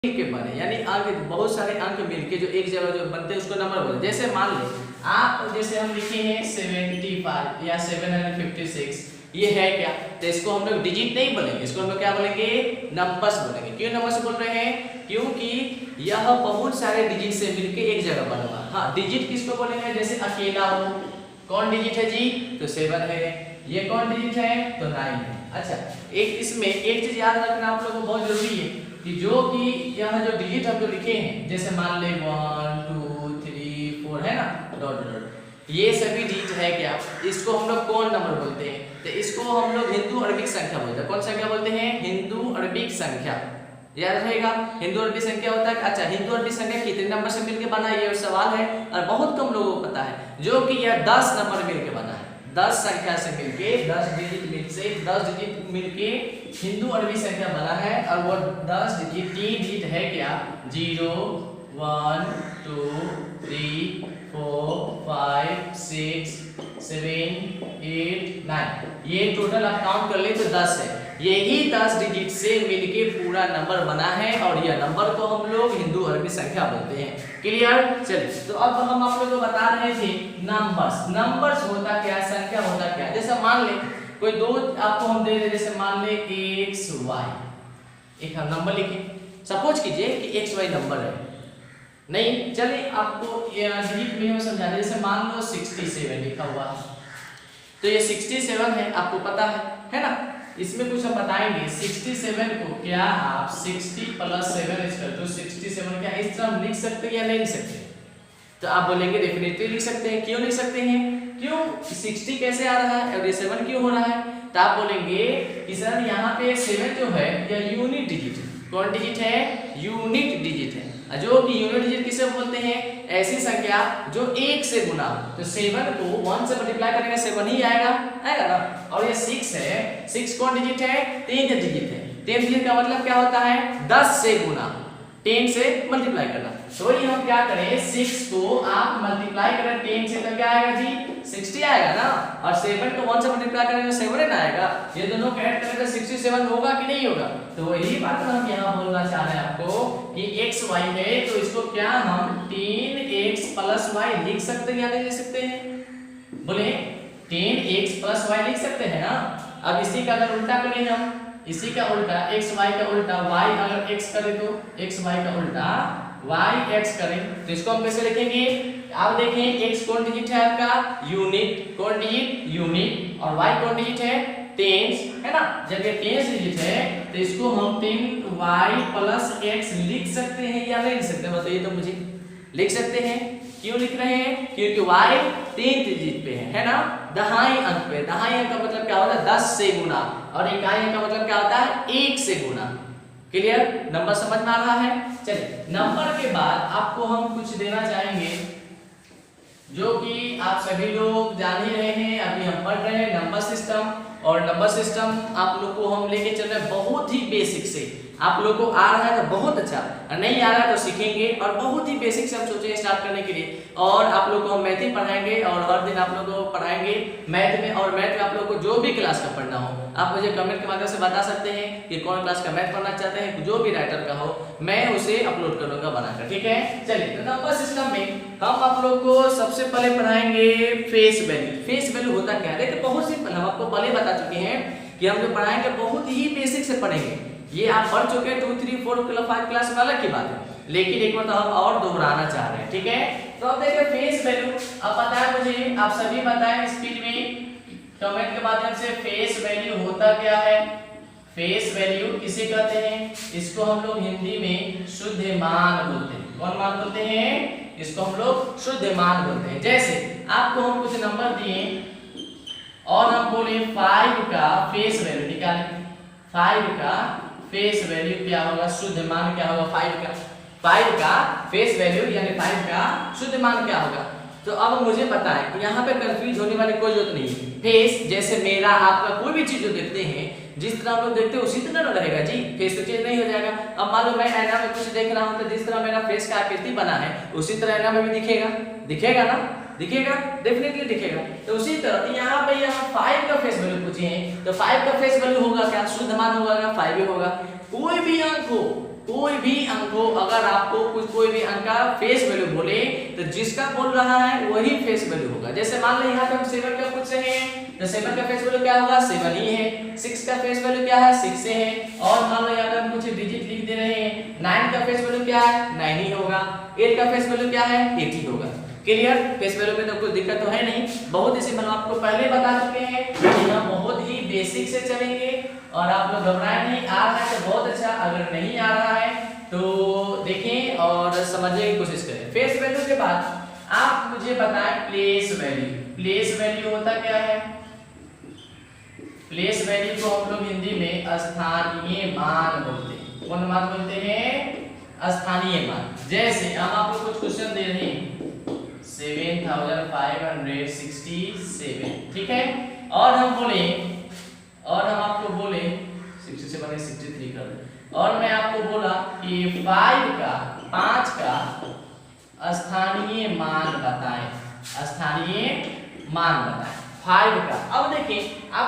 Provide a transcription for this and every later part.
के बने, यानी अंक बहुत सारे अंक मिलके जो एक जगह जो बनते हैं उसको नंबर बोलते हैं। जैसे मान ले आप, जैसे हम लिखे हैं 75 या 756, ये है क्या, तो इसको हम लोग डिजिट नहीं बोलेंगे, इसको हम लोग क्या बोलेंगे, नंबर्स बोलेंगे। क्यों नंबर्स बोल रहे हैं, क्योंकि यह बहुत सारे डिजिट से मिलके एक जगह बना हुआ। हाँ, डिजिट किसको बोलेंगे, जैसे अकेला हो, कौन डिजिट है जी, तो 7 है। ये कौन डिजिट है, तो 9 है। अच्छा, एक इसमें एक चीज याद रखना आप लोगों को बहुत जरूरी है कि जो कि यह जो डिजिट हम लोग लिखे हैं, जैसे मान ले 1 2 3 4 है ना, डॉट डॉट, ये सभी डिजिट है क्या, इसको हम लोग कौन नंबर बोलते हैं, तो इसको हम लोग हिंदू अरबिक संख्या बोलते हैं। कौन संख्या बोलते हैं, हिंदू अरबिक संख्या। याद रहेगा, हिंदू अरबिक संख्या होता है। अच्छा, हिंदू अरबिक संख्या कितने नंबर से मिलकर बना है, ये सवाल है और बहुत कम लोगों को पता है, जो कि यह 10 नंबर मिलकर बना है। 10 संख्या से मिलके, 10 डिजिट मिलके हिंदू अरबी संख्या बना है। और वो 10 डिजिट 3 डिजिट है क्या, 0 1 2 3 4 5 6 7 8 9, ये टोटल आप काउंट कर ले तो 10 है। यही 10 डिजिट से मिलके पूरा नंबर बना है और यह नंबर को हम लोग हिंदू अरबी संख्या बोलते हैं। क्लियर। चलिए, तो अब हम आप लोगों को बता रहे थे नंबर्स। नंबर्स होता क्या, संख्या होता क्या। जैसे मान ले कोई दो आपको हम दे दे, जैसे मान ले x y, एक हम नंबर लिखे, सपोज कीजिए कि x y नंबर है। नहीं, चलिए आपको डिजिट में समझा दे, जैसे मान लो 67 लिखा हुआ है, तो ये 67 है, आपको पता है ना। इसमें कुछ हम बताएंगे, 67 को क्या आप 60 + 7 तो 67 क्या इस तरह हम लिख सकते हैं या नहीं लिख सकते, तो आप बोलेंगे डेफिनेटली लिख सकते हैं। क्यों लिख सकते हैं, क्यों, 60 कैसे आ रहा है और ये 7 क्यों हो रहा है, तो आप बोलेंगे कि सर यहाँ पे 7 जो है यह यूनिट डिजिट है। कौन डिजिट है, यूनिट डिजिट है। जो कि यूनिट डिजिट किसे बोलते हैं, ऐसी संख्या जो 1 से गुना हो। तो 7 को 1 से मल्टीप्लाई करेंगे 7 ही आएगा ना। और ये 6 है, 6 कौन डिजिट है, 10th डिजिट है। 10th डिजिट का मतलब क्या होता है, 10 से गुना, 10 से मल्टीप्लाई करना। तो ये हम क्या करें, 6 को आप मल्टीप्लाई करें 10 से तो क्या आएगा जी, 60 आएगा ना। और 7 को 1 से मल्टीप्लाई करेंगे 7 ना आएगा। ये दोनों को ऐड करेंगे 67 होगा कि नहीं होगा। तो वही बात हम यहाँ बोलना चाह रहे हैं आपको कि x y है, तो इसको क्या हम 10x + y लिख सकते हैं या नहीं लिख सकते हैं, बोले 10x + y लिख सकते हैं ना। अब इसी का अगर उल्टा करें हम, इसी का उल्टा x y का उल्टा y, अगर x करें तो x y का उल्टा y x करें, तो इसको हम कैसे लिखेंगे। आप देखें, x कौन डिजिट है आपका, यूनिट, कौन डिजिट, यूनिट, और y कौन डिजिट है, टेंस, है ना। जब ये टेंस डिजिट है तो इसको हम 10y + x लिख सकते हैं या नहीं लिख सकते, बताइए तो मुझे। लिख सकते हैं। क्यों लिख रहे हैं, क्योंकि y 3th डिजिट पे है ना, दहाई अंक पे। दहाई अंक का मतलब क्या होता है, 10 से गुना, और इकाई अंक का मतलब क्या होता है, 1 से गुना। क्लियर, नंबर समझ में आ रहा है। चलिए, नंबर के बाद आपको हम कुछ देना चाहेंगे जो कि आप सभी लोग जान ही रहे हैं, अभी हम पढ़ रहे हैं नंबर सिस्टम। और नंबर सिस्टम आप लोग को हम लेके चल रहे हैं बहुत ही बेसिक से। आप लोग को आ रहा है तो बहुत अच्छा, नहीं आ रहा है तो सीखेंगे। और बहुत ही बेसिक से हम सोचे स्टार्ट करने के लिए। और आप लोग को हम मैथ ही पढ़ाएंगे, और हर दिन आप लोग को पढ़ाएंगे मैथ में। और मैथ में आप लोग को जो भी क्लास का पढ़ना हो, आप मुझे कमेंट के माध्यम से बता सकते हैं कि कौन क्लास का मैथ पढ़ना चाहते हैं, जो भी राइटर का हो, मैं उसे अपलोड करूंगा बनाकर, ठीक है। चलिए, तो नंबर सिस्टम में हम आप लोग को सबसे पहले पढ़ाएंगे फेस वैल्यू। फेस वैल्यू होता क्या है, देखिए बहुत सिंपल, हम आपको पहले बता चुके हैं कि हम जो पढ़ाएंगे बहुत ही बेसिक से पढ़ेंगे। ये आप पढ़ चुके हैं 2 3 4 5 क्लास में, अलग की बात है, लेकिन एक बार तो हम और दोहराना चाह रहे हैं, ठीक है। तो अब देखिए फेस वैल्यू, अब बताएं मुझे, आप सभी बताएं स्पीड में कमेंट के माध्यम से, फेस वैल्यू होता क्या है। फेस वैल्यू किसे कहते हैं, इसको हम लोग हिंदी में शुद्ध मान बोलते हैं। कौन मान बोलते हैं, इसको हम लोग शुद्ध मान बोलते हैं। जैसे आपको हम कुछ नंबर दिए और हम बोले 5 का फेस वैल्यू निकालें। 5 का फेस वैल्यू क्या होगा, शुद्ध मान क्या होगा 5 का फेस वैल्यू यानी 5 का शुद्ध मान क्या होगा। तो अब मुझे पता है कि यहाँ पे कंफ्यूज होने वाली कोई जरूरत नहीं है। फेस जैसे मेरा आपका कोई भी चीज जो देखते हैं, जिस तरह हम लोग देखते हैं उसी तरह ना रहेगा जी, फेस तो चेंज नहीं हो जाएगा। अब मान लो मैं आईना में कुछ देख रहा हूँ, तो जिस तरह मेरा फेस का आकृति बना है उसी तरह आईना में भी दिखेगा ना, दिखेगा, डेफिनेटली दिखेगा। तो उसी तरह तो यहाँ पे यहाँ 5 का फेस वैल्यू पूछे हैं, तो 5 का फेस वैल्यू होगा क्या, शुद्ध मान होगा क्या, 5 ही होगा। कोई भी अंक हो, कोई भी अंक हो, अगर आपको कोई भी अंक का फेस वैल्यू बोले तो जिसका बोल रहा है वही फेस वैल्यू होगा। जैसे मान लो यहाँ पे हम 7 का पूछ रहे हैं तो 7 का फेस वैल्यू क्या होगा 7 ही है। 6 का फेस वैल्यू क्या है 6 है। और मान लो यहाँ पे हम कुछ डिजिट लिख दे रहे हैं, 9 का फेस वैल्यू क्या है 9 ही होगा। 8 का फेस वैल्यू क्या है 8 ही होगा। क्लियर? फेस वैल्यू में तो कोई दिक्कत तो है नहीं, बहुत ही सिंपल, आपको पहले बता चुके हैं। यहाँ बहुत ही बेसिक से चलेंगे और आप लोग घबराए नहीं। आ रहा है तो बहुत अच्छा, अगर नहीं आ रहा है तो देखें और समझने की कोशिश करें। फेस वैल्यू के बाद आप मुझे बताएं प्लेस वैल्यू। प्लेस वैल्यू होता क्या है? प्लेस वैल्यू को हम लोग हिंदी में स्थानीय मान बोलते हैं। कौन मान बोलते हैं? स्थानीय मान। जैसे हम आपको कुछ क्वेश्चन दे रहे हैं 7567, ठीक है, और हम आपको बोले 67 है 63 कर दे, और मैं आपको बोला कि 5 का स्थानीय मान बताएं। स्थानीय मान बताएं 5 का। अब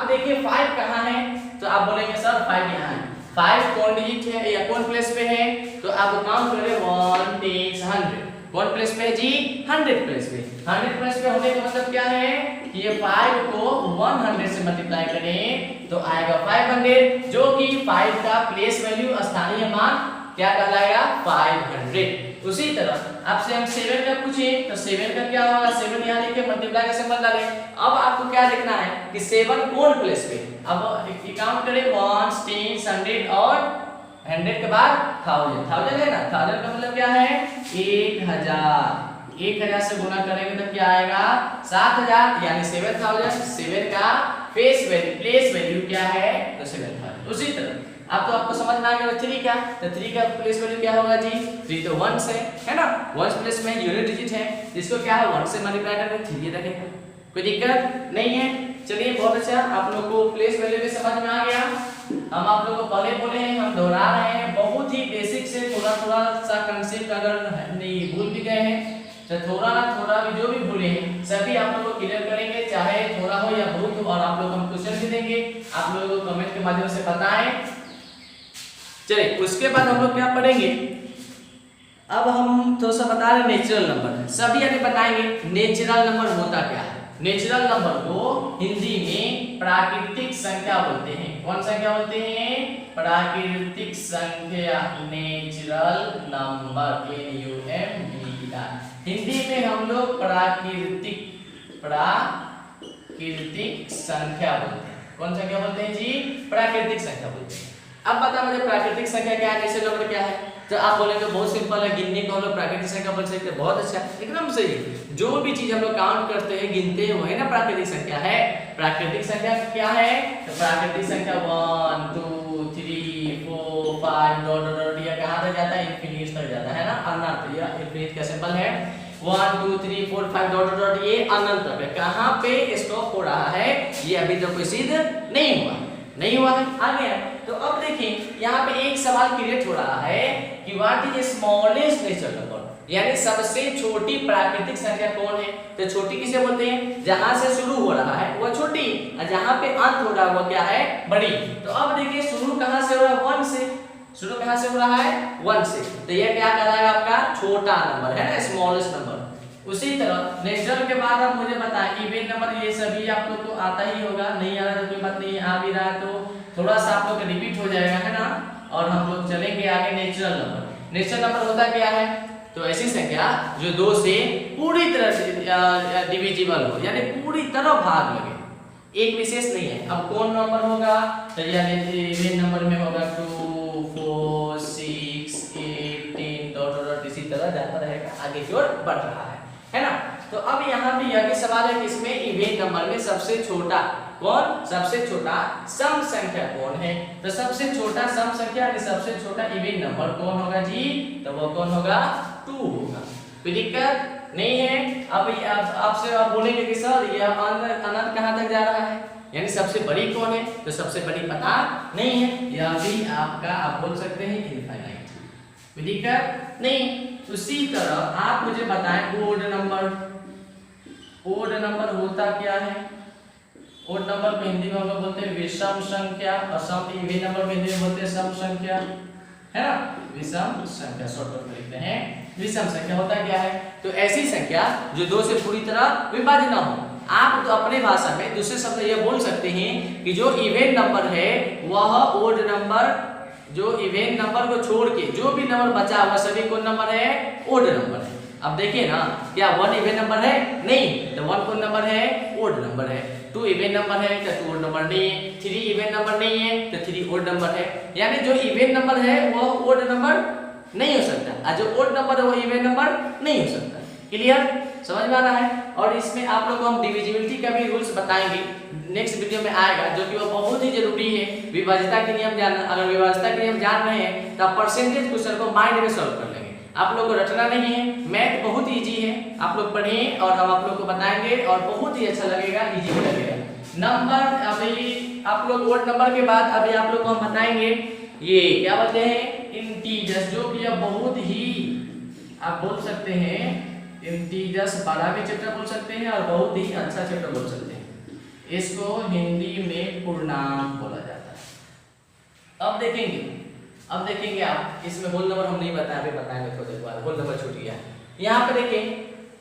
देखिए 5 कहाँ है? तो आप बोलेंगे सर 5 यहाँ है। 5 कौन डिजिट है या कौन प्लेस पे है? तो आप काउंट करें 1 10 100। कौन प्लेस पे है जी? 100 प्लेस पे। 100 प्लेस पे होने का मतलब क्या है कि ये 5 को 100 से मल्टीप्लाई करें तो आएगा 500, जो कि 5 का प्लेस वैल्यू स्थानीय मान क्या कहलाएगा 500। उसी तरह आपसे हम 7 का पूछे तो 7 का क्या होगा? 7 यहाँ लिखे, मल्टीप्लाई का सिंबल डालें। अब आपको क्या लिखना है कि 7 कौन प्लेस पे? अब काउंट करें 1 10 100 और 100 के बाद 1000 है ना। 1000 का मतलब क्या है 1000। 1000 से गुना करेंगे तो क्या आएगा 7000, यानी 7000। 7 का फेस वैल्यू प्लेस वैल्यू क्या है तो 7000। उसी तरह आपको समझ में आ गया 3 का, तो 3 का प्लेस वैल्यू क्या होगा जी? 3 तो 1 से है ना, 1 प्लेस में यूनिट डिजिट है, जिसको क्या है 1 से मल्टीप्लाई करके 3 रखेंगे। कोई दिक्कत नहीं है। चलिए बहुत अच्छा, आप लोगों को प्लेस वैल्यू भी समझ में आ गया। हम आप लोगों को पहले बोले हैं, हम दोहरा रहे हैं, बहुत ही बेसिक से थोड़ा सा कंसेप्ट अगर नहीं भूल भी गए हैं तो थोड़ा ना थोड़ा भी जो भी भूले हैं सभी आप लोगों को क्लियर करेंगे, चाहे थोड़ा हो या बहुत हो। और आप लोग हम क्वेश्चन भी देंगे, आप लोगों को कमेंट के माध्यम से बताएं। चलिए उसके बाद हम लोग क्या पढ़ेंगे, अब हम थोड़ा सा बता रहे नेचुरल नंबर। सभी यानी बताएंगे नेचुरल नंबर होता क्या है। नेचुरल नंबर को हिंदी में प्राकृतिक संख्या बोलते हैं। कौन संख्या बोलते हैं? प्राकृतिक संख्या, नेचुरल नंबर, NUMBER। हिंदी में हम लोग प्राकृतिक संख्या बोलते हैं। कौन संख्या बोलते हैं जी? प्राकृतिक संख्या बोलते हैं। अब बता मुझे प्राकृतिक संख्या क्या है, नेचुरल नंबर क्या है? तो आप बोलेंगे बहुत सिंपल है, गिनने को हम लोग प्राकृतिक संख्या बोल सकते हैं। बहुत अच्छा, एकदम सही। जो भी चीज हम लोग काउंट करते हैं गिनते हैं वही ना प्राकृतिक संख्या है। प्राकृतिक संख्या क्या है? तो प्राकृतिक संख्या 1 2 3 4 5 डॉट डॉट डॉट, ये कहां तक जाता है? इंफिनिट तक जाता है ना, अनंत। ये इंफिनिट का सिंबल है 1 2 3 4 5 डॉट डॉट डॉट, ये अनंत तक है। कहां पे स्टॉप हो रहा है ये अभी तक कोई सिद्ध नहीं हुआ है। आगे है तो अब देखिए यहाँ पे एक सवाल क्रिएट हो रहा है कि what is smallest natural number, यानी सबसे छोटी प्राकृतिक संख्या कौन है? तो छोटी किसे बोलते हैं? जहां से शुरू हो रहा है वो छोटी, और जहां पे अंत हो रहा है वो क्या है? बड़ी। तो अब देखिए शुरू कहां से हो रहा है? 1 से। शुरू कहां से हो रहा है? 1 से। तो ये क्या कहलाएगा आपका? छोटा नंबर है ना, स्मॉलेस्ट नंबर। उसी तरह नेचुरल के बाद आप मुझे बताएं इवेन नंबर, ये सभी आप लोग को आता ही होगा, नहीं आ रहा तो कोई बात नहीं, आ भी रहा है तो थोड़ा सा आप लोग का रिपीट हो जाएगा है ना। और हम लोग चलेंगे आगे नेचुरल नंबर। नेचुरल नंबर होता क्या है? तो ऐसी संख्या जो 2 से पूरी तरह से डिविजिबल हो, यानी पूरी तरह भाग लगे, एक विशेष नहीं है। अब कौन नंबर होगा? तो यानी इवेन नंबर में होगा 2 4 6 8 10 डॉट डॉट, इसी तरह जाता रहेगा, आगे की ओर बढ़ रहा है ना। तो अब यहाँ पे यह भी सवाल है कि इसमें इवेन नंबर में सबसे छोटा कौन? सबसे छोटा सम संख्या कौन है? तो सबसे छोटा सम संख्या यानी सबसे छोटा इवेन नंबर कौन होगा जी? तो वो कौन होगा? 2 होगा। कोई दिक्कत नहीं है। अब आपसे आप बोलेंगे कि सर यह अनंत कहां तक जा रहा है, यानी सबसे बड़ी कौन है? तो सबसे बड़ी पता नहीं है, यह भी आपका आप बोल सकते हैं इनफाइनाइट। कोई दिक्कत नहीं। उसी तरह आप मुझे बताएं ओड नंबर। ओड नंबर होता क्या है? ओड नंबर को हिंदी में हम लोग बोलते हैं विषम संख्या, और सम इवेन नंबर को हिंदी में बोलते हैं सम संख्या। है ना। विषम संख्या शॉर्टकट में लिखते हैं। विषम संख्या होता क्या है, तो ऐसी संख्या जो 2 से पूरी तरह विभाज्य ना हो। आप तो अपने भाषा में दूसरे शब्द ये बोल सकते हैं कि जो इवेन नंबर है वह ओड नंबर, जो इवेन नंबर को छोड़ के जो भी नंबर बचा हुआ सभी कौन नंबर है, ओड नंबर है। अब देखिए ना, क्या 1 इवेन नंबर है, नहीं, तो 1 कौन नंबर है, ओड नंबर है। 2 इवेन नंबर है तो 2 ओड नंबर नहीं है। 3 इवेन नंबर नहीं है तो 3 ओड नंबर है। यानी जो इवेन नंबर है वह ओड नंबर नहीं हो सकता, और जो ओड नंबर है वो इवेन नंबर नहीं हो सकता। क्लियर, समझ में आ रहा है। और इसमें आप लोगों को हम डिविजिबिलिटी का भी रूल्स बताएंगे, नेक्स्ट वीडियो में आएगा, जो कि वो बहुत ही जरूरी है विभाज्यता के नियम जानना। अगर विभाज्यता के नियम जान रहे हैं तो आप परसेंटेज क्वेश्चन को माइंड में सॉल्व कर लेंगे। आप लोग को रटना नहीं है, मैथ बहुत इजी है, आप लोग पढ़िए और हम आप लोग को बताएंगे और बहुत ही अच्छा लगेगा, इजी भी लगेगा। नंबर अभी आप लोग ओड नंबर के बाद अभी आप लोग को हम बताएंगे ये क्या बोलते हैं, इंटीजर्स, जो कि बहुत ही आप बोल सकते हैं इंटीजर्स 12वें चैप्टर बोल सकते हैं और बहुत ही अच्छा चैप्टर बोल सकते हैं। इसको हिंदी में पूर्णांक बोला जाता है। अब देखेंगे आप, इसमें होल नंबर हम नहीं बताए, अभी बताएंगे थोड़ी देर बाद, होल नंबर छूट गया। यहाँ पे देखें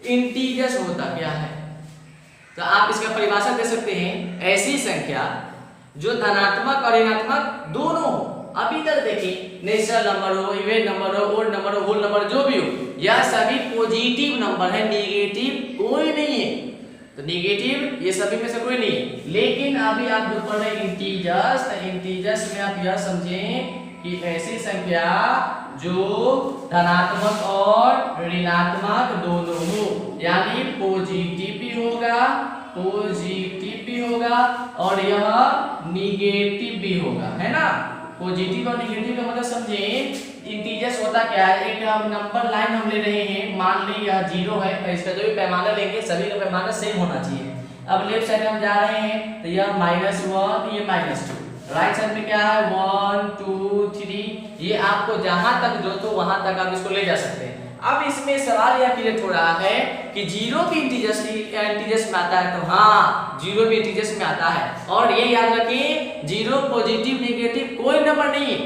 इंटीजर्स होता क्या है, तो आप इसका परिभाषा दे सकते हैं, ऐसी संख्या जो धनात्मक और ऋणात्मक दोनों हो। अभी तक देखिए नेचुरल नंबर हो, इवेन नंबर हो, ओड नंबर हो, होल नंबर जो भी हो, यह सभी पॉजिटिव नंबर है, नेगेटिव कोई नहीं है। तो नेगेटिव ये सभी में से कोई नहीं है। लेकिन अभी आप जो पढ़ रहे हैं इंटीजर्स, तो इंटीजर्स में आप यह समझें कि ऐसी संख्या जो धनात्मक और ऋणात्मक दोनों हो, यानी पॉजिटिव भी होगा और यह निगेटिव भी होगा, है ना। पॉजिटिव और निगेटिव का मतलब समझे। इंटीजर्स होता क्या है, एक हम नंबर लाइन हम ले रहे हैं, मान ली यह 0 है, तो इसका जो भी पैमाना लेंगे सभी का पैमाना सेम होना चाहिए। अब लेफ्ट साइड में हम जा रहे हैं तो यह -1, ये -2, राइट साइड में क्या है 1 2 3, ये आपको जहां तक जो तो वहां तक आप इसको ले जा सकते हैं। अब इसमें सवाल यह क्लियर हो रहा है कि 0 भी इंटीजर्स में आता है, तो हाँ 0 भी इंटीजर्स में आता है। और ये याद रखिए 0 पॉजिटिव निगेटिव कोई नंबर नहीं है,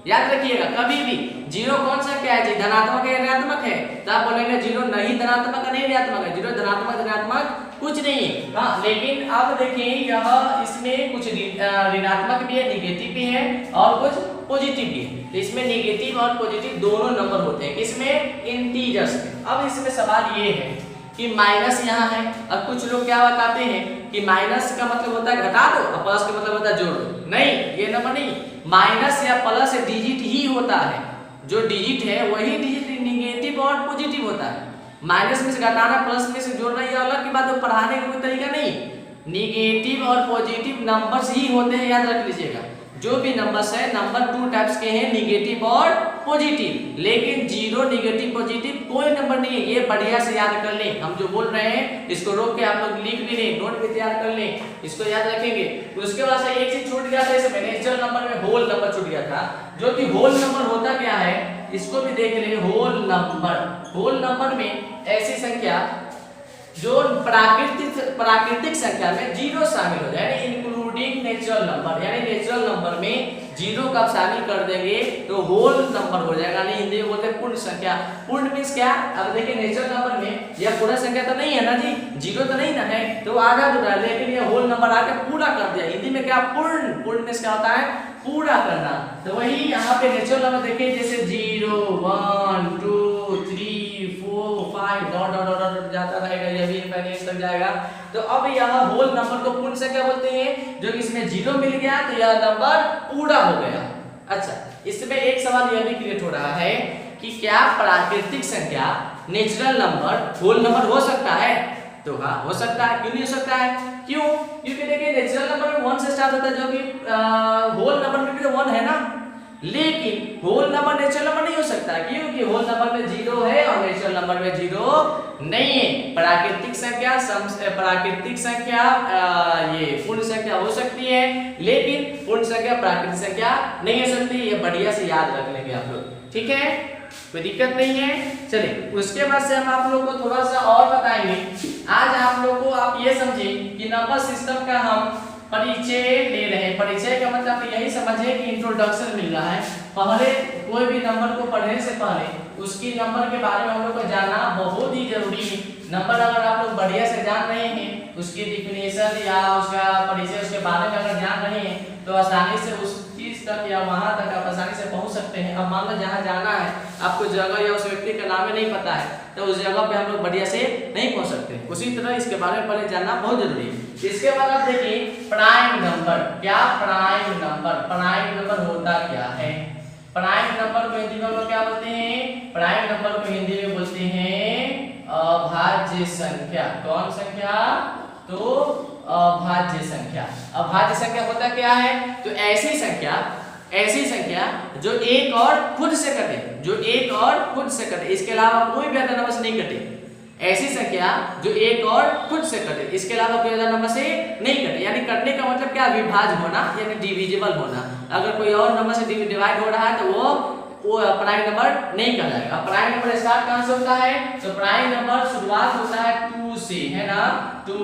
याद रखिएगा कभी भी। 0 कौन सा क्या है जी, धनात्मक है ऋणात्मक है, तो आप बोलेंगे 0 नहीं धनात्मक नहीं ऋणात्मक है, 0 धनात्मक ऋणात्मक कुछ नहीं है। हाँ, लेकिन अब देखिए यह इसमें कुछ ऋणात्मक भी है, निगेटिव भी है और कुछ पॉजिटिव भी है। तो इसमें निगेटिव और पॉजिटिव दोनों नंबर होते हैं, किसमें, इंटीजर्स में। अब इसमें सवाल ये है कि माइनस यहाँ है, और कुछ लोग क्या बताते हैं कि माइनस का मतलब होता है घटा दो और प्लस का मतलब होता है जोड़ दो। नहीं, ये नंबर नहीं, माइनस या प्लस डिजिट ही होता है, जो डिजिट है वही डिजिट निगेटिव और पॉजिटिव होता है। माइनस में से घटाना प्लस में से जोड़ना ये अलग की बात है, पढ़ाने का कोई तरीका नहीं। निगेटिव और पॉजिटिव नंबर्स ही होते हैं, याद रख लीजिएगा। जो भी नंबर्स है, नंबर 2 टाइप्स के हैं, निगेटिव और पॉजिटिव, लेकिन 0 निगेटिव पॉजिटिव कोई नंबर नहीं है। ये बढ़िया से याद कर लें, हम जो बोल रहे हैं इसको रोक के आप लोग लिख भी लें, नोट भी तैयार कर लें, इसको याद रखेंगे। उसके बाद से एक चीज छूट गया था, इसमें नेचुरल नंबर में होल नंबर छूट गया था, जो कि होल नंबर होता क्या है, इसको भी देख लेंगे। होल नंबर में ऐसी संख्या जो प्राकृतिक संख्या में 0 शामिल हो जाए, यानी इंक्लूडिंग नेचुरल नंबर, यानी नेचुरल नंबर में 0 का आप शामिल कर देंगे तो होल नंबर हो जाएगा। नहीं, हिंदी में बोलते हैं पूर्ण संख्या। पूर्ण मींस क्या, अब देखिए नेचुरल नंबर में यह पूर्ण संख्या तो नहीं है ना जी, 0 तो नहीं ना है, तो आधा अधूरा, लेकिन ये होल नंबर आके पूरा कर दिया। हिंदी में क्या, पूर्ण मींस क्या होता है, पूरा करना। तो वही यहाँ पे नेचुरल नंबर देखिए, जैसे 0 1 2 3 4 5 डॉट जाता रहेगा, ये भी इनफिनिट तक जाएगा। तो अब यहाँ होल नंबर को पूर्ण संख्या बोलते हैं, जो कि इसमें 0 मिल गया तो यह नंबर पूरा हो गया। अच्छा, इसमें एक सवाल यह भी क्रिएट हो रहा है कि क्या प्राकृतिक संख्या नेचुरल नंबर होल नंबर हो सकता है? तो हाँ, हो सकता है। क्यों नहीं हो सकता है? क्यों? क्योंकि देखिए नेचुरल नंबर में 1 से स्टार्ट होता है, जो कि होल नंबर में भी तो 1 है ना, लेकिन होल नंबर नेचुरल नंबर नहीं हो सकता। क्योंकि होल नंबर में 0 है और नेचुरल नंबर में 0 नहीं है। प्राकृतिक संख्या ये पूर्ण संख्या हो सकती है, लेकिन पूर्ण संख्या प्राकृतिक संख्या नहीं हो सकती। ये बढ़िया से याद रख लेंगे आप लोग, ठीक है, कोई दिक्कत नहीं है। चलिए, उसके बाद से हम आप लोग को थोड़ा सा और बताएंगे। आज आप लोग को आप ये समझे कि नंबर सिस्टम का हम परिचय ले रहे हैं। परिचय का मतलब यही समझिए कि इंट्रोडक्शन मिल रहा है। पहले कोई भी नंबर को पढ़ने से पहले उसकी नंबर के बारे में हम लोग को जानना बहुत ही जरूरी है। नंबर अगर आप लोग बढ़िया से जान रहे हैं, उसकी डिफिनेशन या उसका परिचय उसके बारे में अगर जान रहे हैं तो आसानी से उस चीज तक या वहां तक आप आसानी से पहुंच सकते हैं। अब मान लो जहां जाना है आपको जगह या उस व्यक्ति का नाम नहीं पता है तो उस जगह पे हम लोग बढ़िया से नहीं पहुंच सकते। उसी तरह इसके बारे में पहले जानना बहुत जरूरी है। इसके बाद आप देखिए प्राइम नंबर। क्या प्राइम नंबर? प्राइम नंबर होता क्या है? प्राइम नंबर को हिंदी में हम लोग क्या बोलते हैं? प्राइम नंबर को हिंदी में बोलते हैं अभाज्य संख्या। कौन संख्या? तो अभाज्य संख्या। अभाज्य संख्या होता क्या है? तो ऐसी संख्या जो एक और खुद से कटे, जो एक और खुद से कटे, इसके अलावा कोई भी अदर नंबर से नहीं कटे। ऐसी संख्या जो एक और खुद से कटे, इसके अलावा कोई अदर नंबर से नहीं कटे। यानी कटने का मतलब क्या? विभाज्य होना यानी डिविजिबल होना। अगर कोई और नंबर से डिवाइड हो रहा है तो वो प्राइम नंबर नहीं कहलाएगा। प्राइम नंबर स्टार्ट कहां से होता है? तो प्राइम नंबर शुरुआत होता है 2 से, है ना? 2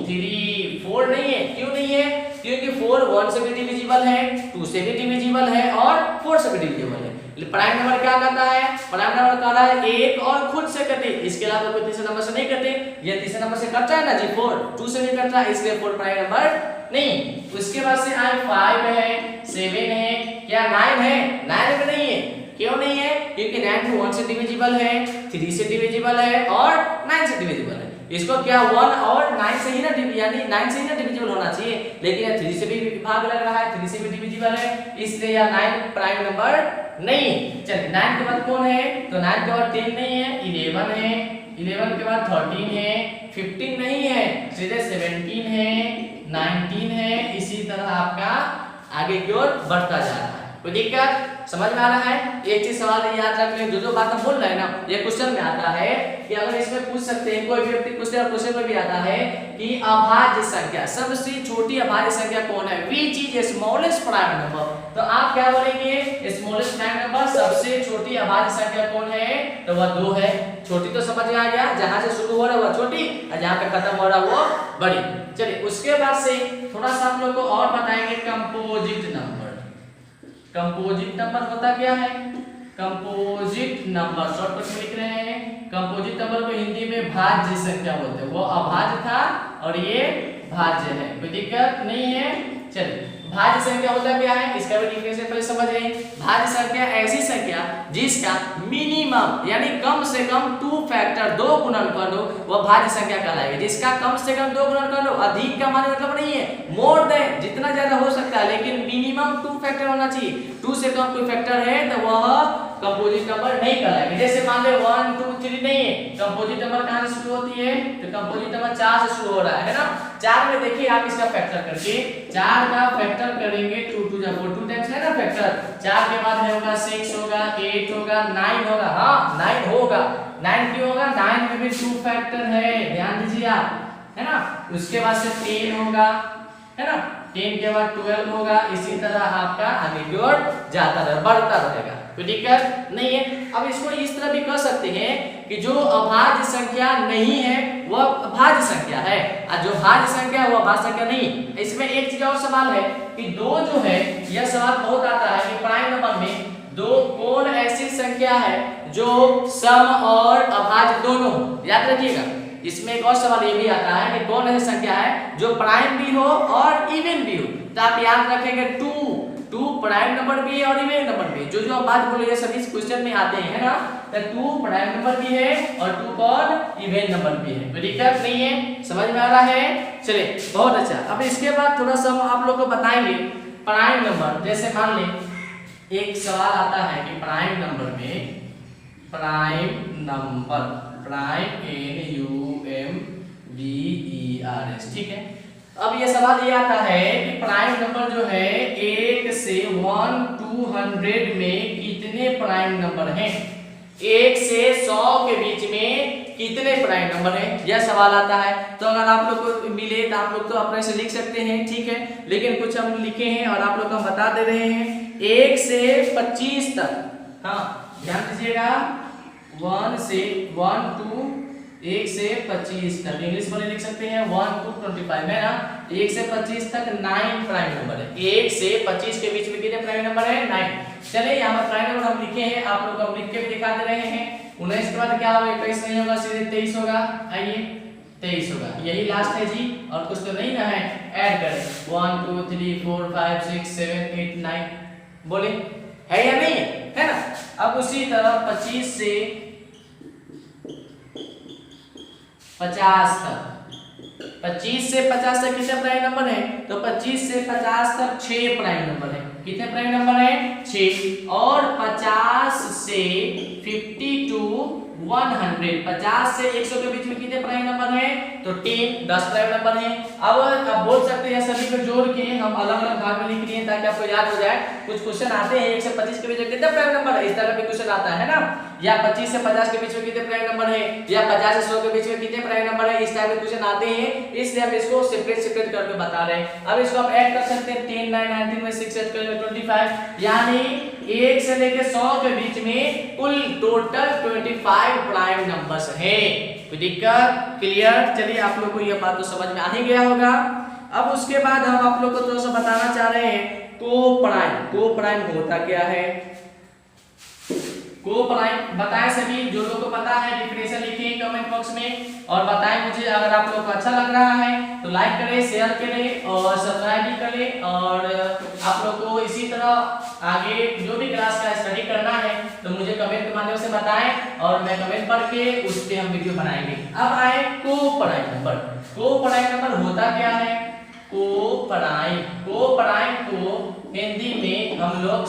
3 4 नहीं है। क्यों नहीं है? क्योंकि 4 1 से भी डिविजिबल है, 2 से भी डिविजिबल है और 4 से भी डिविजिबल है। प्राइम नंबर क्या कहता है? प्राइम नंबर कह रहा है एक और खुद से कटे, इसके अलावा कोई तीसरे नंबर से नहीं कटे। ये तीसरे नंबर से कट रहा है ना जी, 4 2 से भी कट रहा है, इसलिए 4 प्राइम नंबर नहीं। उसके बाद से आए 5 है, 7 है, क्या 9 है? 9 में नहीं है। क्यों नहीं है? क्योंकि 9 1 से डिविजिबल है, 3 से डिविजिबल है और 9 से डिविजिबल है। इसको क्या 1 और 9 से ही ना यानी 9 से ही ना डिविजिबल होना चाहिए, लेकिन 3 से भी भाग लग रहा है, 3 से भी डिविजिबल है, इसलिए यह 9 प्राइम नंबर नहीं। चलिए 9 के बाद कौन है? तो 9 के बाद 10 नहीं है, 11 है, 11 के बाद 13 है, 15 नहीं है, सीधे 17 है, 19 है। इसी तरह आपका आगे की ओर बढ़ता जा रहा है। कोई दिक्कत समझ में आ रहा है? एक चीज सवाल याद रख लें, जो बात हम बोल रहे हैं ना, ये क्वेश्चन में आता है कि अगर इसमें पूछ सकते हैं, कोई भी व्यक्ति पूछते हैं, क्वेश्चन में भी आता है कि अभाज्य संख्या, सबसे छोटी अभाज्य संख्या कौन है? Which is smallest prime number. तो आप क्या बोलेंगे? स्मॉलेस्ट प्राइम नंबर, सबसे छोटी अभाज्य संख्या कौन है? तो वह 2 है। छोटी तो समझ में आ गया, जहां से शुरू हो रहा है वह छोटी और जहां पे खत्म हो रहा है वो बड़ी। चलिए उसके बाद से थोड़ा सा हम लोग को और बताएंगे कंपोजिट नंबर। कंपोजिट नंबर होता क्या है? कंपोजिट नंबर शॉर्टकट में लिख रहे हैं। कंपोजिट नंबर को हिंदी में भाज्य संख्या बोलते हैं। वो अभाज्य था और ये भाज्य है, कोई दिक्कत नहीं है। चलिए भाज्य संख्या होता क्या है? इसका भी डिफिनेशन पहले समझ लें। भाज्य संख्या ऐसी संख्या जिसका मिनिमम यानी कम से कम 2 फैक्टर 2 गुणनखंड हो, वह भाज्य संख्या कहलाएगी। जिसका कम से कम 2 गुणनखंड हो, अधिक का मतलब नहीं है मोर देन, जितना ज्यादा हो सकता है, लेकिन मिनिमम 2 फैक्टर होना चाहिए। 2 से कम कोई फैक्टर है तो वह कंपोजिट नंबर नहीं कहलाएगी। जैसे मान ले 1 2 3 नहीं है, कंपोजिट नंबर कहां से शुरू होती है? तो कंपोजिट नंबर 4 से शुरू हो रहा है ना। 4 में देखिए आप इसका फैक्टर करके 4 का फैक्टर करेंगे 2 2 जा 4 2 टाइम्स है ना फैक्टर। 4 के बाद होगा 6 होगा, 8 होगा, 9 होगा। हाँ 9 होगा। 9 क्यों होगा? 9 में भी 2 फैक्टर है, ध्यान दीजिए आप, है ना। उसके बाद से 10 होगा, है ना। 10 के बाद 12 होगा। इसी तरह आपका आगे की ओर जाता रहेगा, बढ़ता रहेगा, कोई दिक्कत नहीं है। अब इसको इस तरह भी कह सकते हैं कि जो अभाज्य संख्या नहीं है वह भाज्य संख्या है, और जो भाज्य संख्या है वह भाज्य संख्या नहीं। इसमें एक चीज और सवाल है कि 2 जो है, यह सवाल बहुत आता है कि प्राइम नंबर में 2 कौन ऐसी संख्या है जो सम और अभाज्य दोनों हो। याद रखिएगा। इसमें एक और सवाल ये भी आता है कि कौन ऐसी संख्या है जो प्राइम भी हो और इवन भी हो। तो आप याद रखेंगे 2 प्राइम नंबर भी है और इवन नंबर भी है। जो जो बात बोले सभी इस क्वेश्चन में आते हैं, है ना। तो 2 प्राइम नंबर भी है और 2 कौन इवन नंबर भी है, कोई दिक्कत नहीं है। समझ में आ रहा है? चलिए बहुत अच्छा। अब इसके बाद थोड़ा सा हम आप लोग को बताएंगे प्राइम नंबर। जैसे मान ले एक सवाल आता है कि प्राइम नंबर में प्राइम NUMBERS, ठीक है। अब ये सवाल ये आता है कि प्राइम नंबर जो है 1 से 1 200 में कितने प्राइम नंबर हैं? 1 से 100 के बीच में कितने प्राइम नंबर हैं? यह सवाल आता है। तो अगर आप लोग को मिले तो आप लोग तो अपने से लिख सकते हैं, ठीक है। लेकिन कुछ हम लिखे हैं और आप लोग को हम बता दे रहे हैं 1 से 25 तक। हाँ ध्यान दीजिएगा, 1 से 1 to 1 से 25 तक। इंग्लिश में लिख सकते हैं 1 to 25 है ना। 1 से 25 तक 9 प्राइम नंबर है। 1 से 25 के बीच में कितने प्राइम नंबर है? 9। चलिए यहाँ पर प्राइम नंबर हम लिखे हैं, आप लोग को लिख के भी दिखा दे रहे हैं। 19 के बाद क्या होगा, 21 नहीं होगा, सीधे 23 होगा। आइए 23 होगा, यही लास्ट है जी, और कुछ तो नहीं ना है। ऐड करें 1 2 3 4 5 6 7 8 9, बोले है या नहीं है ना। अब उसी तरह 25 से 50 तक, 25 से 50 तक कितने प्राइम नंबर है, तो 25 से 50 तक 6 प्राइम नंबर है। कितने प्राइम नंबर है, 6। और 50 से 50 टू 100, 50 से 100 के बीच में कितने प्राइम नंबर है, तो 10 प्राइम नंबर है। अब आप बोल सकते हैं सभी को जोड़ के हम अलग अलग भाग में लिख दिए ताकि आपको याद हो जाए। कुछ क्वेश्चन आते हैं 1 से 25 के बीच में कितने प्राइम नंबर है, इस तरह का क्वेश्चन आता है ना, या 25 से 50 के बीच में कितने प्राइम नंबर है, या 50 से 100 के बीच में कितने प्राइम नंबर है, इस टाइप के क्वेश्चन आते हैं, इसलिए हम इसको सेपरेट करके बता रहे हैं। अब इसको आप ऐड कर सकते हैं, 10 9 19 में 6 ऐड करेंगे 25, यानी 1 से लेकर 100 के बीच में कुल टोटल 25 प्राइम नंबर्स है। कोई दिक्कत, क्लियर। चलिए आप लोग को यह बात तो समझ में आ ही गया होगा। अब उसके बाद हम आप लोग को थोड़ा सा बताना चाह रहे हैं को प्राइम होता क्या है। को प्राइम बताएं सभी, जो लोग को पता है डेफिनेशन लिखिए कमेंट बॉक्स में और बताएं मुझे। अगर आप लोग को अच्छा लग रहा है तो लाइक करें, शेयर करें और सब्सक्राइब भी करें। और आप लोग को इसी तरह आगे जो भी क्लास का स्टडी करना है तो मुझे कमेंट के माध्यम से बताएं और मैं कमेंट पढ़ के उस पे हम वीडियो बनाएंगे। अब आए को प्राइम नंबर। को प्राइम नंबर होता क्या है, को प्राइम को हिंदी में हम लोग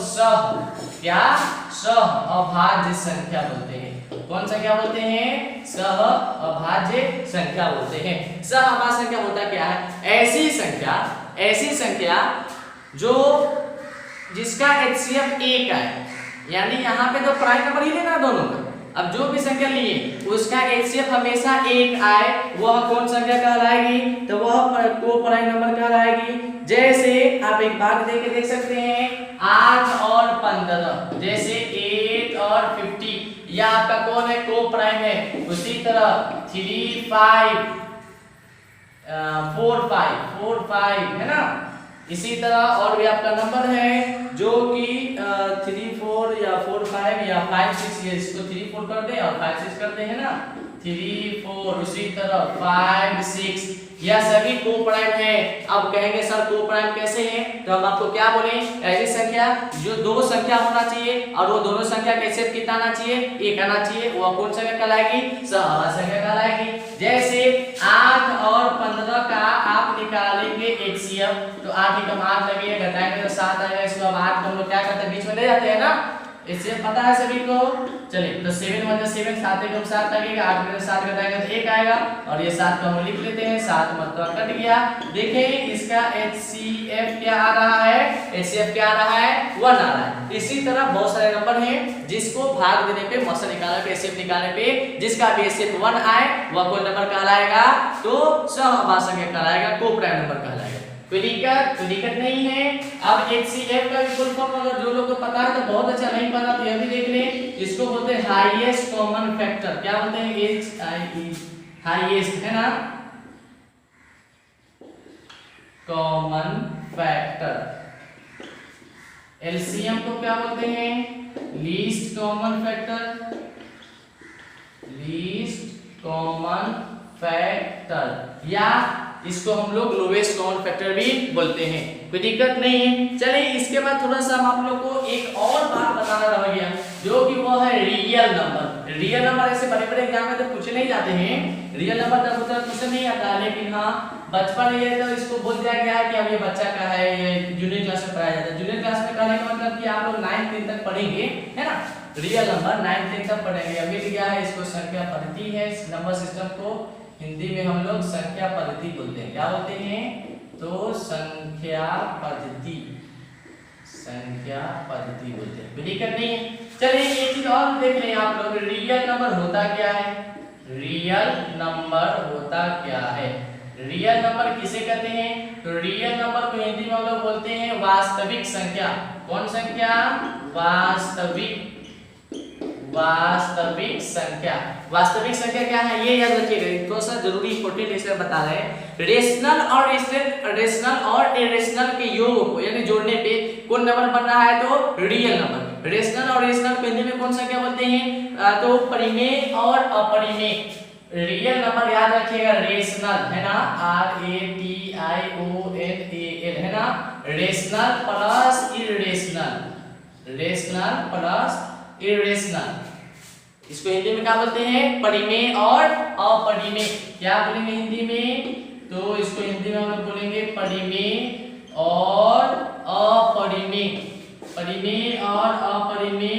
अभाज्य संख्या बोलते हैं। कौन सा क्या बोलते हैं, अभाज्य संख्या बोलते हैं। अभाज्य संख्या होता क्या है, ऐसी संख्या जो जिसका HCF 1 है, यानी यहाँ पे तो प्राइम नंबर ही लेना दोनों का। अब जो भी संख्या लिए उसका HCF हमेशा 1 आए, वह कौन संख्या कहलाएगी, तो वह को प्राइम नंबर कहलाएगी। जैसे आप एक भाग दे के देख सकते हैं 8 और 15, जैसे 8 और 50, यह आपका कौन है, को प्राइम है। उसी तरह 3 5 4 5 है ना। इसी तरह और भी आपका नंबर है जो कि 3 4 या 4 5 या 5 6, ये इसको 3 4 कर दे और 5 6 कर दे, है ना, 3 4। उसी तरह 5 6, यह सभी को प्राइम है। अब कहेंगे सर को प्राइम कैसे है, तो हम आपको क्या बोले, ऐसी संख्या जो दो संख्या होना चाहिए और वो दोनों संख्या का HCF कितना आना चाहिए, 1 आना चाहिए, वह कौन संख्या कहलाएगी, सहअभाज्य संख्या कहलाएगी। जैसे 8 और 15 का आप निकालेंगे HCF, तो 8 ही कम 8 लगेगा, घटाएंगे तो 7 आएगा। इसको अब 8 को हम लोग क्या करते हैं, बीच में ले जाते हैं ना, इससे पता है सभी को। चलिए तो 7 1 7, 7 1 7 लगेगा, 8 में 7 घटाएंगे तो 1 आएगा, और ये 7 को हम लिख लेते हैं, 7 मतलब कट गया। देखिए इसका HCF क्या आ रहा है, HCF क्या आ रहा है, 1 आ रहा है। इसी तरह बहुत सारे नंबर हैं जिसको भाग देने पे, मौसा निकालने पे, HCF निकालने पे जिसका भी HCF 1 आए वह कौन नंबर कहलाएगा, तो सहअभाज्य संख्या कहलाएगा, को प्राइम नंबर कहलाएगा। कोई दिक्कत नहीं है। अब HCF का भी फुल फॉर्म अगर जो लोग को पता है तो बहुत अच्छा, नहीं पता तो यह भी देख लें। इसको बोलते हैं हाईएस्ट कॉमन फैक्टर। क्या बोलते हैं, HIE, हाईएस्ट है ना, कॉमन फैक्टर। LCM को क्या बोलते हैं, least common factor, least common factor, या इसको हम लोग लोवेस्ट कॉमन फैक्टर भी बोलते हैं। कोई दिक्कत नहीं है। चलिए इसके बाद थोड़ा सा हम आप लोग को एक और बात बताना रह गया, जो कि वो है रियल नंबर। रियल नंबर ऐसे बड़े-बड़े एग्जाम में तो पूछे नहीं जाते हैं, रियल नंबर तक उतना क्वेश्चन नहीं आता, लेकिन हाँ बचपन ये तो इसको बोल दिया गया है कि अब ये बच्चा का है, ये जूनियर क्लास में पढ़ाया जाता है। जूनियर क्लास में कहने का मतलब कि आप लोग 9 10 तक पढ़ेंगे, है ना, रियल नंबर 9 10 तक पढ़ेंगे। अभी क्या है, इसको संख्या पद्धति है, नंबर सिस्टम को हिंदी में हम लोग संख्या पद्धति बोलते हैं। क्या बोलते हैं, तो संख्या पद्धति बोलते हैं। दिक्कत नहीं है। चलिए एक चीज और देख लें आप लोग, रियल नंबर होता क्या है, रियल नंबर होता क्या है। रियल नंबर किसे कहते हैं, तो रियल नंबर को हिंदी में हम लोग बोलते हैं वास्तविक संख्या। कौन संख्या, वास्तविक संख्या। वास्तविक संख्या क्या है ये याद रखिएगा, थोड़ा सा जरूरी इंपॉर्टेंट इसमें बता रहे हैं। रेशनल और इरेशनल के योग को यानी जोड़ने पे कौन नंबर बन रहा है तो रियल नंबर। रेशनल और इरेशनल को हिंदी में कौन सा क्या बोलते हैं तो परिमेय और अपरिमेय। रियल नंबर याद रखिएगा रेशनल है ना, RATIONAL है ना, rational plus irrational, rational plus irrational. इसको हिंदी में क्या बोलते हैं परिमेय और अपरिमेय। क्या बोलेंगे हिंदी में तो इसको हिंदी में हम लोग बोलेंगे परिमेय और अपरिमेय। परिमेय और अपरिमेय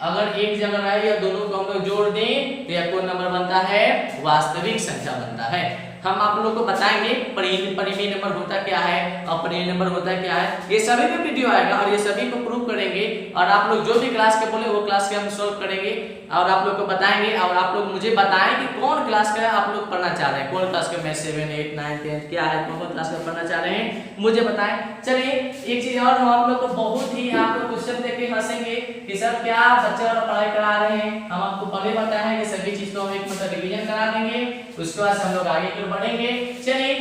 अगर एक जगह आए या दोनों को हम लोग जोड़ दें तो यह कौन नंबर बनता है वास्तविक संख्या बनता है। हम आप लोगों को बताएंगे परिमेय नंबर होता क्या है, अपरिमेय नंबर होता क्या है, ये सभी पे वीडियो आएगा और ये सभी को प्रूव करेंगे। और आप लोग जो भी क्लास के बोले वो क्लास के हम सॉल्व करेंगे और आप लोग को बताएंगे। और आप लोग मुझे बताएं कि कौन क्लास का आप लोग पढ़ना चाह रहे हैं, कौन क्लास का मैं 7, 8, 9, 10 क्या है, कौन क्लास का पढ़ना चाह रहे हैं मुझे बताएं। चलिए एक चीज और, हम आप लोग को बहुत ही आप लोग क्वेश्चन देख के हंसेंगे कि सर क्या बच्चे और पढ़ाई करा रहे हैं। हम आपको पहले बताया है कि सभी चीज को हम एक मतलब रिवीजन करा देंगे, उसके बाद हम लोग आगे की बढ़ेंगे। चलिए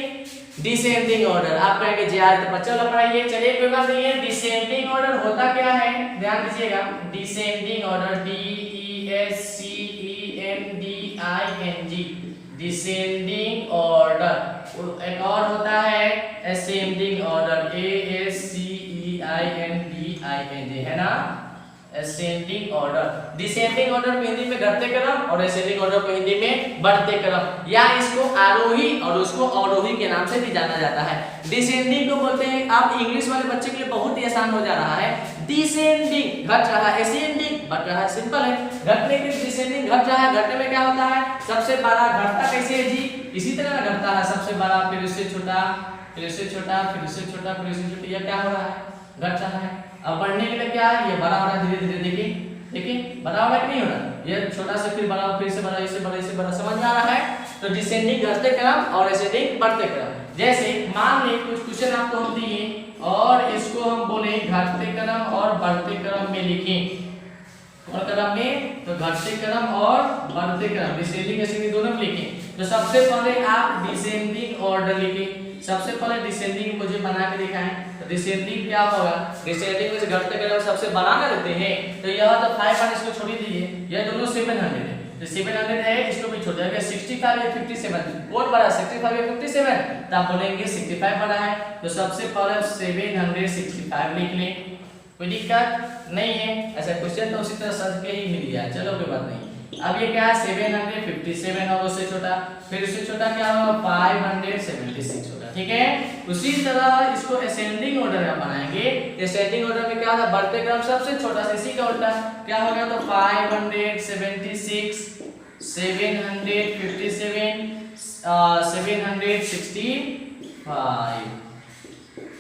डिसेंडिंग ऑर्डर आप कहेंगे जी यार तो बच्चों लोग पढ़ाइए। चलिए कोई बात नहीं है, डिसेंडिंग ऑर्डर होता क्या है ध्यान दीजिएगा। Descending order DESCENDING descending order. एक और होता है असेंडिंग ऑर्डर ASCEINDING है ना, असेंडिंग ऑर्डर। डिसेंडिंग ऑर्डर को हिंदी में घटते क्रम और असेंडिंग ऑर्डर को हिंदी में बढ़ते क्रम, या इसको आरोही और उसको अवरोही के नाम से भी जाना जाता है। डिसेंडिंग को बोलते हैं, आप इंग्लिश वाले बच्चे के लिए बहुत ही आसान हो जा रहा है। डिसेंडिंग घट रहा है, असेंडिंग बढ़ रहा है, सिंपल है। घटने के डिसेंडिंग घट रहा है, घटने में क्या होता है सबसे बड़ा घटता कैसे है जी, इसी तरह घटता है सबसे बड़ा फिर उससे छोटा फिर उससे छोटा फिर उससे छोटा फिर उससे छोटा, यह क्या हो रहा है घट रहा है। अब बढ़ने के लिए क्या है ये बड़ा हो रहा है धीरे धीरे, देखिए देखिए बड़ा हो रहा है कि नहीं हो रहा, ये छोटा से फिर बड़ा फिर से बड़ा इससे बड़ा इससे बड़ा, समझ में आ रहा है। तो डिसेंडिंग घटते क्रम और असेंडिंग बढ़ते क्रम। जैसे मान लें कुछ क्वेश्चन आपको हम दिए और इसको हम बोले घटते क्रम और बढ़ते क्रम में लिखें, और क्रम में तो घटते क्रम और बढ़ते क्रम डिसेंडिंग असेंडिंग दोनों में लिखें। तो सबसे पहले आप डिसेंडिंग ऑर्डर लिखें, सबसे पहले डिसेंडिंग मुझे बना के दिखाएं। तो डिसेंडिंग क्या होगा, डिसेंडिंग में से घटते क्रम सबसे बड़ा ना लेते हैं, तो यह तो 500 इसको छोड़ दीजिए, यह दोनों 700 है, तो 700 है इसको भी छोड़ दीजिए। 65 या 57 कौन बड़ा 65 या 57, तो आप बोलेंगे 65 बड़ा है, तो सबसे पहले 765 लिख लें, कोई दिक्कत नहीं है। ऐसा क्वेश्चन तो उसी तरह सर्च के ही मिल गया, चलो कोई बात नहीं। अब ये क्या है 757 और उससे छोटा, फिर उससे छोटा क्या होगा 576 होगा, ठीक है। उसी तरह इसको असेंडिंग ऑर्डर में बनाएंगे। असेंडिंग ऑर्डर में क्या होगा बढ़ते क्रम सबसे छोटा से इसी का उल्टा क्या होगा, तो 576 757 765,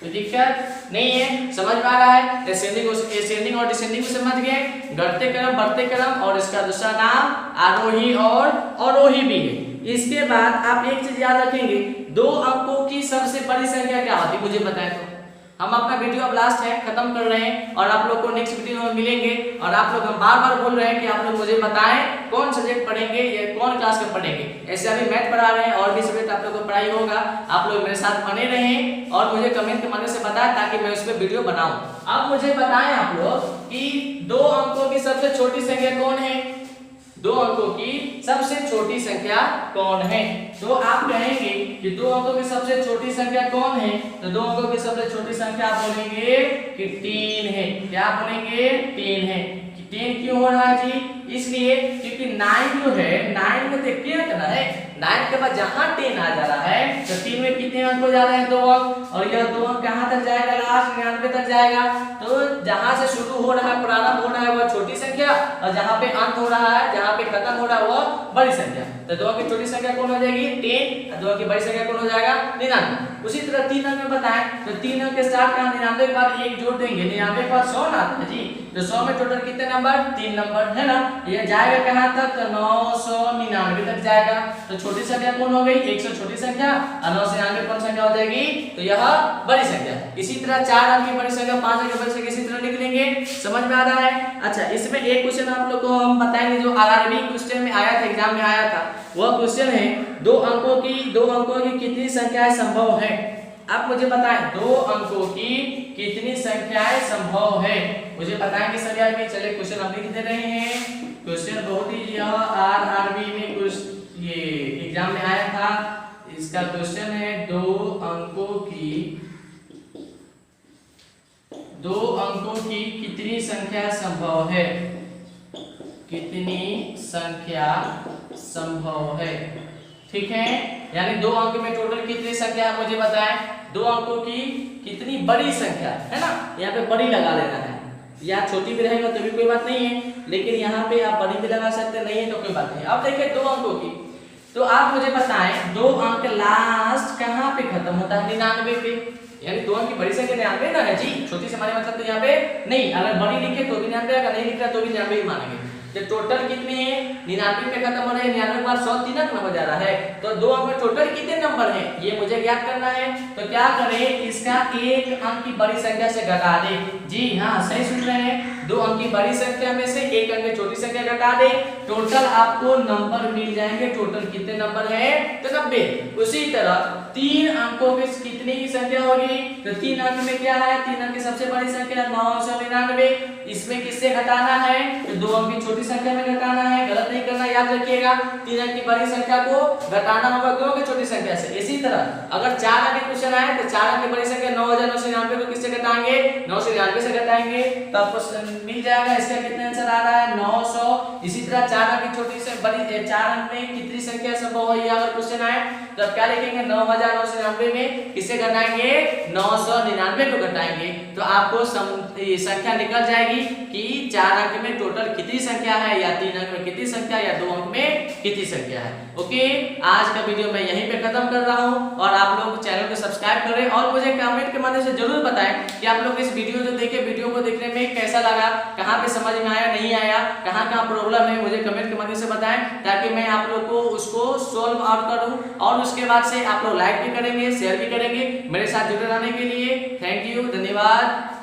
तो दिक्कत नहीं है, समझ में आ रहा है। असेंडिंग और डिसेंडिंग को समझ गए, घटते क्रम बढ़ते क्रम, और इसका दूसरा नाम आरोही और अवरोही भी है। इसके बाद आप एक चीज याद रखेंगे, 2 अंकों की सबसे बड़ी संख्या क्या होती है मुझे बताएं। तो हम अपना वीडियो अब लास्ट है खत्म कर रहे हैं और आप लोग को नेक्स्ट वीडियो में मिलेंगे। और आप लोग हम बार-बार बोल रहे हैं कि आप लोग मुझे बताएं कौन सब्जेक्ट पढ़ेंगे या कौन क्लास का पढ़ेंगे। ऐसे अभी मैथ पढ़ा रहे हैं और भी सब्जेक्ट आप लोग को पढ़ाई होगा, आप लोग मेरे साथ बने रहें और मुझे कमेंट के माध्यम से बताएं ताकि मैं उस पर वीडियो बनाऊं। अब मुझे बताएं आप लोग कि 2 अंकों की सबसे छोटी संख्या कौन है, 2 अंकों की सबसे छोटी संख्या कौन है। तो आप कहेंगे कि 2 अंकों की सबसे छोटी संख्या कौन है, तो 2 अंकों की सबसे छोटी संख्या बोलेंगे कि 3 है। क्या बोलेंगे 3 है। 3 क्यों हो रहा है जी, इसलिए क्योंकि 9 जो है 9 में देखिए कितना है, 9 के बाद जहां 10 आ जा रहा है तो 3 में कितने अंक हो जा रहे हैं 2 अंक, और यह 2 अंक कहां तक जाएगा लास्ट 99 तक जाएगा। तो जहां से शुरू हो रहा है प्रारंभ हो रहा है वह छोटी संख्या, और जहां पे अंत हो रहा है जहां पे खत्म हो रहा है वह बड़ी संख्या। तो 2 की छोटी संख्या कौन हो जाएगी 10, और 2 की बड़ी संख्या कौन हो जाएगा 99। उसी तरह 3 अंक में बताएं तो 3 अंक के स्टार्ट का 99 के बाद 1 जोड़ देंगे, 99 के बाद 100 आता है जी, तो 100 में टोटल कितने नंबर 3 नंबर है ना। ये जाएगा कहाँ तक 999 तक जाएगा। तो छोटी संख्या कौन हो गई 100 छोटी संख्या और 999 कौन संख्या हो जाएगी तो यह बड़ी संख्या। इसी तरह 4 अंक की बड़ी संख्या 5 अंक की बड़ी संख्या इसी तरह लिख लेंगे। समझ में आ रहा है। अच्छा इसमें एक क्वेश्चन आप लोग को हम बताएंगे जो आरआरबी क्वेश्चन में आया था एग्जाम में आया था। वह क्वेश्चन है 2 अंकों की कितनी संख्याएं संभव है। आप मुझे बताएं 2 अंकों की कितनी संख्याएं संभव है मुझे बताएंगे सभी आदमी। चलिए क्वेश्चन हम लिख दे रहे हैं। क्वेश्चन बहुत ही यह आरआरबी में कुछ ये एग्जाम में आया था। इसका क्वेश्चन है 2 अंकों की कितनी संख्या संभव है। कितनी संख्या संभव है ठीक है। यानी 2 अंक में टोटल कितनी संख्या है मुझे बताएं। 2 अंकों की कितनी बड़ी संख्या है ना। यहाँ पे बड़ी लगा लेना है या छोटी भी रहेगा तो भी कोई बात नहीं है लेकिन यहाँ पे आप बड़ी भी लगा सकते नहीं है तो कोई बात नहीं। अब देखिए 2 अंकों की तो आप मुझे बताएं 2 अंक लास्ट कहाँ पे खत्म होता है 99 पे। यानी 2 अंक की बड़ी संख्या 99 ना है जी। छोटी से हमारे मतलब तो यहाँ पे नहीं अगर बड़ी लिखे तो भी 99 अगर नहीं लिख रहा तो भी 99 ही मानेंगे। तो टोटल कितने हैं 99 पे खत्म हो रहे हैं 99 बार 100 3 अंक में हो जा रहा है। तो 2 अंक में टोटल कितने नंबर हैं ये मुझे ज्ञात करना है। तो क्या करें इसका 1 अंक की बड़ी संख्या से घटा दे। जी हाँ सही सुन रहे हैं। 2 अंक की बड़ी संख्या में से 1 अंक की छोटी संख्या घटा दे। टोटल आपको नंबर मिल जाएंगे। टोटल कितने नंबर है तो 90। उसी तरह 3 अंकों की कितनी संख्या होगी तो 3 अंक में क्या है 3 अंक की सबसे बड़ी संख्या 999। इसमें किससे घटाना है तो 2 अंक की छोटी संख्या में घटाना है। गलत नहीं करना याद रखिएगा। 3 अंक की बड़ी संख्या को घटाना होगा 2 अंक की छोटी संख्या से। इसी तरह अगर 4 अंक के क्वेश्चन आए तो 4 अंक की बड़ी संख्या 9999 को किससे घटाएंगे 999 से घटाएंगे तो आपको मिल जाएगा। इसका कितना आंसर आ रहा है 900। इसी तरह 4 अंक की छोटी से बड़ी 4 अंक में कितनी संख्या संभव है अगर क्वेश्चन आए तो आप क्या लिखेंगे 9999 में किससे घटाएंगे 999 को घटाएंगे तो आपको संख्या निकल जाएगी कि 4 अंक में टोटल कितनी संख्या है या 3 अंक में कितनी संख्या या 2 अंक में कितनी संख्या है। ओके आज का वीडियो मैं यहीं पे खत्म कर रहा हूं और आप लोग चैनल को सब्सक्राइब करें और मुझे कमेंट के माध्यम से जरूर बताएं कि आप लोग इस वीडियो जो देखे वीडियो को देखने में कैसा लगा, कहां पे समझ में आया नहीं आया, कहां प्रॉब्लम है मुझे कमेंट के माध्यम से बताएं ताकि मैं आप लोग को उसको सॉल्व आउट करूं। और उसके बाद से आप लोग लाइक भी करेंगे शेयर भी करेंगे। मेरे साथ जुड़े रहने के लिए थैंक यू धन्यवाद।